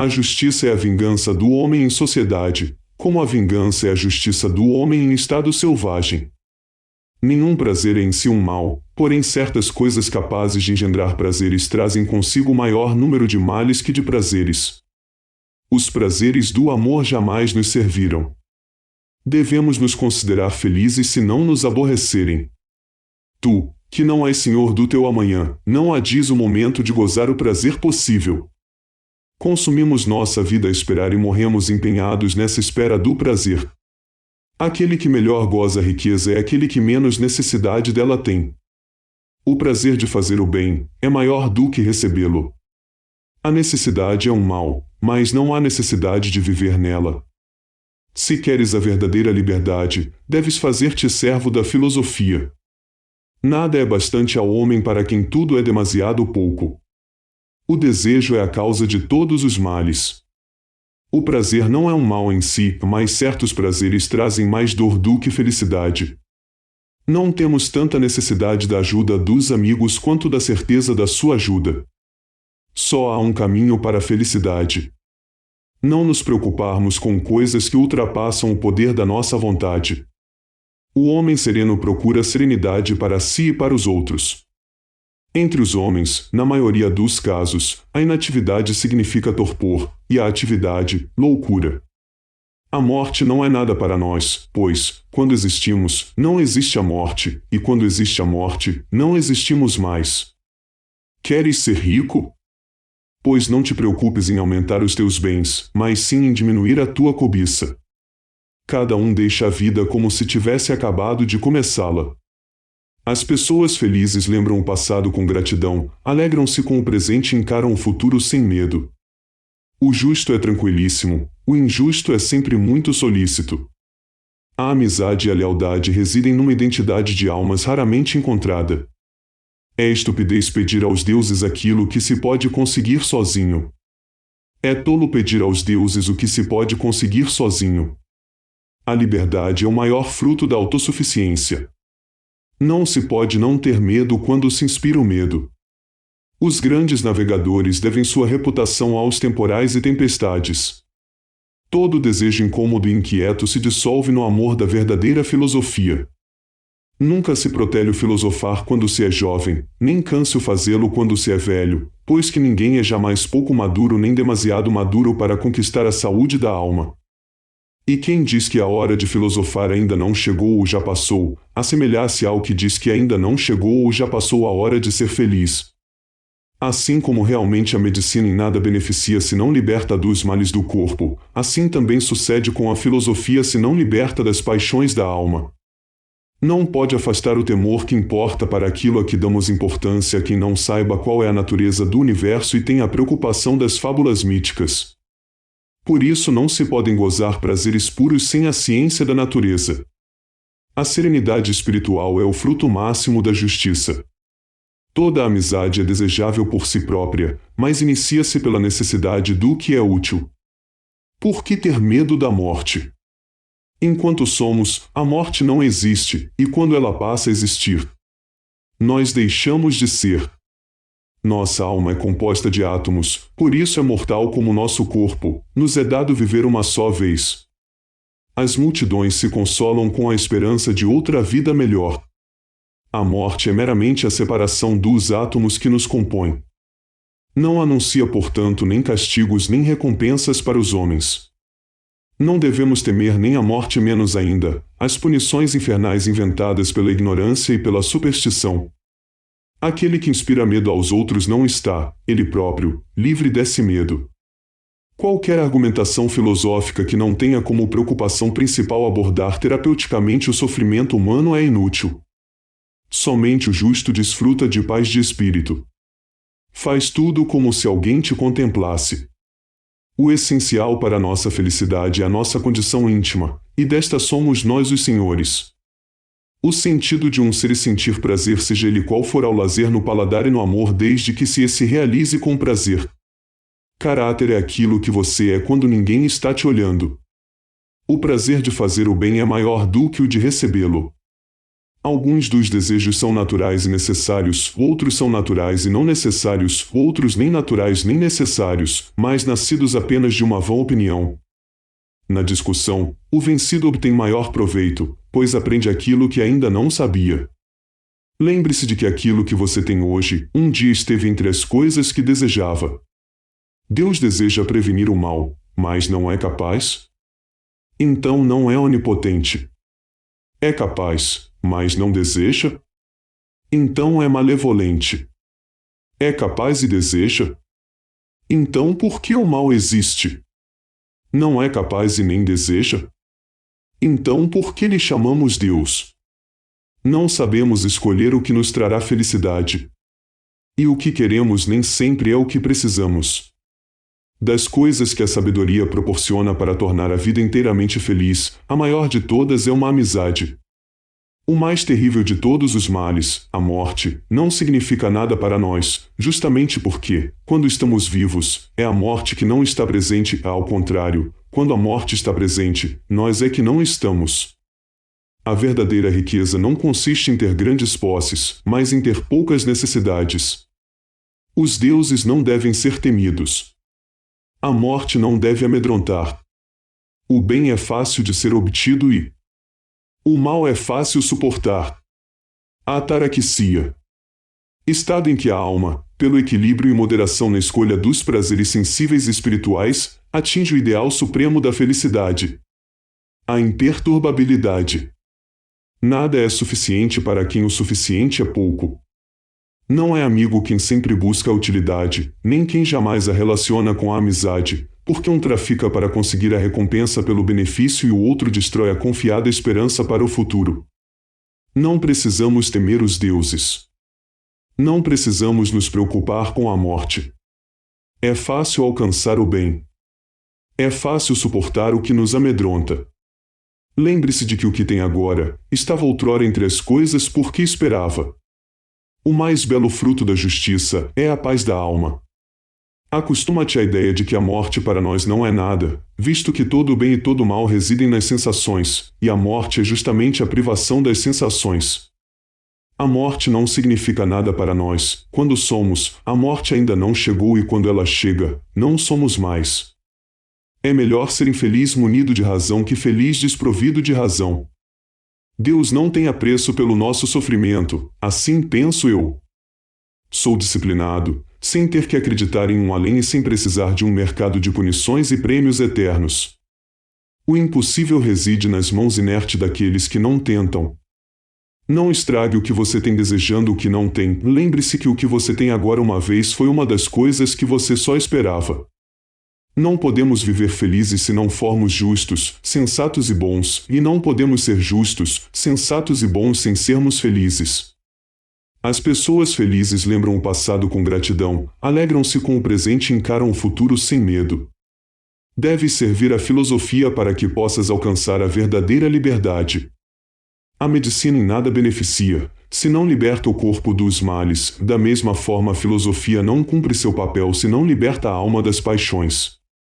A justiça é a vingança do homem em sociedade, como a vingança é a justiça do homem em estado selvagem. Nenhum prazer é em si um mal, porém certas coisas capazes de engendrar prazeres trazem consigo maior número de males que de prazeres. Os prazeres do amor jamais nos serviram. Devemos nos considerar felizes se não nos aborrecerem. Tu, que não és senhor do teu amanhã, não adies o momento de gozar o prazer possível. Consumimos nossa vida a esperar e morremos empenhados nessa espera do prazer. Aquele que melhor goza a riqueza é aquele que menos necessidade dela tem. O prazer de fazer o bem é maior do que recebê-lo. A necessidade é um mal, mas não há necessidade de viver nela. Se queres a verdadeira liberdade, deves fazer-te servo da filosofia. Nada é bastante ao homem para quem tudo é demasiado pouco. O desejo é a causa de todos os males. O prazer não é um mal em si, mas certos prazeres trazem mais dor do que felicidade. Não temos tanta necessidade da ajuda dos amigos quanto da certeza da sua ajuda. Só há um caminho para a felicidade. Não nos preocuparmos com coisas que ultrapassam o poder da nossa vontade. O homem sereno procura serenidade para si e para os outros. Entre os homens, na maioria dos casos, a inatividade significa torpor, e a atividade, loucura. A morte não é nada para nós, pois, quando existimos, não existe a morte, e quando existe a morte, não existimos mais. Queres ser rico? Pois não te preocupes em aumentar os teus bens, mas sim em diminuir a tua cobiça. Cada um deixa a vida como se tivesse acabado de começá-la. As pessoas felizes lembram o passado com gratidão, alegram-se com o presente e encaram o futuro sem medo. O justo é tranquilíssimo, o injusto é sempre muito solícito. A amizade e a lealdade residem numa identidade de almas raramente encontrada. É estupidez pedir aos deuses aquilo que se pode conseguir sozinho. É tolo pedir aos deuses o que se pode conseguir sozinho. A liberdade é o maior fruto da autossuficiência. Não se pode não ter medo quando se inspira o medo. Os grandes navegadores devem sua reputação aos temporais e tempestades. Todo desejo incômodo e inquieto se dissolve no amor da verdadeira filosofia. Nunca se protele o filosofar quando se é jovem, nem canse o fazê-lo quando se é velho, pois que ninguém é jamais pouco maduro nem demasiado maduro para conquistar a saúde da alma. E quem diz que a hora de filosofar ainda não chegou ou já passou, assemelhar-se ao que diz que ainda não chegou ou já passou a hora de ser feliz. Assim como realmente a medicina em nada beneficia se não liberta dos males do corpo, assim também sucede com a filosofia se não liberta das paixões da alma. Não pode afastar o temor que importa para aquilo a que damos importância quem não saiba qual é a natureza do universo e tenha a preocupação das fábulas míticas. Por isso não se podem gozar prazeres puros sem a ciência da natureza. A serenidade espiritual é o fruto máximo da justiça. Toda amizade é desejável por si própria, mas inicia-se pela necessidade do que é útil. Por que ter medo da morte? Enquanto somos, a morte não existe, e quando ela passa a existir, nós deixamos de ser. Nossa alma é composta de átomos, por isso é mortal como nosso corpo, nos é dado viver uma só vez. As multidões se consolam com a esperança de outra vida melhor. A morte é meramente a separação dos átomos que nos compõem. Não anuncia, portanto, nem castigos nem recompensas para os homens. Não devemos temer nem a morte, menos ainda, as punições infernais inventadas pela ignorância e pela superstição. Aquele que inspira medo aos outros não está, ele próprio, livre desse medo. Qualquer argumentação filosófica que não tenha como preocupação principal abordar terapeuticamente o sofrimento humano é inútil. Somente o justo desfruta de paz de espírito. Faz tudo como se alguém te contemplasse. O essencial para a nossa felicidade é a nossa condição íntima, e desta somos nós os senhores. O sentido de um ser é sentir prazer, seja ele qual for, ao lazer, no paladar e no amor, desde que se realize com prazer. Caráter é aquilo que você é quando ninguém está te olhando. O prazer de fazer o bem é maior do que o de recebê-lo. Alguns dos desejos são naturais e necessários, outros são naturais e não necessários, outros nem naturais nem necessários, mas nascidos apenas de uma vã opinião. Na discussão, o vencido obtém maior proveito, pois aprende aquilo que ainda não sabia. Lembre-se de que aquilo que você tem hoje, um dia esteve entre as coisas que desejava. Deus deseja prevenir o mal, mas não é capaz? Então não é onipotente. É capaz, mas não deseja? Então é malevolente. É capaz e deseja? Então por que o mal existe? Não é capaz e nem deseja? Então por que lhe chamamos Deus? Não sabemos escolher o que nos trará felicidade. E o que queremos nem sempre é o que precisamos. Das coisas que a sabedoria proporciona para tornar a vida inteiramente feliz, a maior de todas é uma amizade. O mais terrível de todos os males, a morte, não significa nada para nós, justamente porque, quando estamos vivos, é a morte que não está presente, ao contrário, quando a morte está presente, nós é que não estamos. A verdadeira riqueza não consiste em ter grandes posses, mas em ter poucas necessidades. Os deuses não devem ser temidos. A morte não deve amedrontar. O bem é fácil de ser obtido e o mal é fácil suportar. A ataraxia. Estado em que a alma, pelo equilíbrio e moderação na escolha dos prazeres sensíveis e espirituais, atinge o ideal supremo da felicidade. A imperturbabilidade. Nada é suficiente para quem o suficiente é pouco. Não é amigo quem sempre busca a utilidade, nem quem jamais a relaciona com a amizade, porque um trafica para conseguir a recompensa pelo benefício e o outro destrói a confiada esperança para o futuro. Não precisamos temer os deuses. Não precisamos nos preocupar com a morte. É fácil alcançar o bem. É fácil suportar o que nos amedronta. Lembre-se de que o que tem agora, estava outrora entre as coisas porque esperava. O mais belo fruto da justiça é a paz da alma. Acostuma-te à ideia de que a morte para nós não é nada, visto que todo o bem e todo o mal residem nas sensações, e a morte é justamente a privação das sensações. A morte não significa nada para nós. Quando somos, a morte ainda não chegou e quando ela chega, não somos mais. É melhor ser infeliz munido de razão que feliz desprovido de razão. Deus não tem apreço pelo nosso sofrimento, assim penso eu. Sou disciplinado, sem ter que acreditar em um além e sem precisar de um mercado de punições e prêmios eternos. O impossível reside nas mãos inertes daqueles que não tentam. Não estrague o que você tem desejando o que não tem. Lembre-se que o que você tem agora uma vez foi uma das coisas que você só esperava. Não podemos viver felizes se não formos justos, sensatos e bons, e não podemos ser justos, sensatos e bons sem sermos felizes. As pessoas felizes lembram o passado com gratidão, alegram-se com o presente e encaram o futuro sem medo. Deves servir a filosofia para que possas alcançar a verdadeira liberdade. A medicina em nada beneficia, se não liberta o corpo dos males, da mesma forma a filosofia não cumpre seu papel se não liberta a alma das paixões.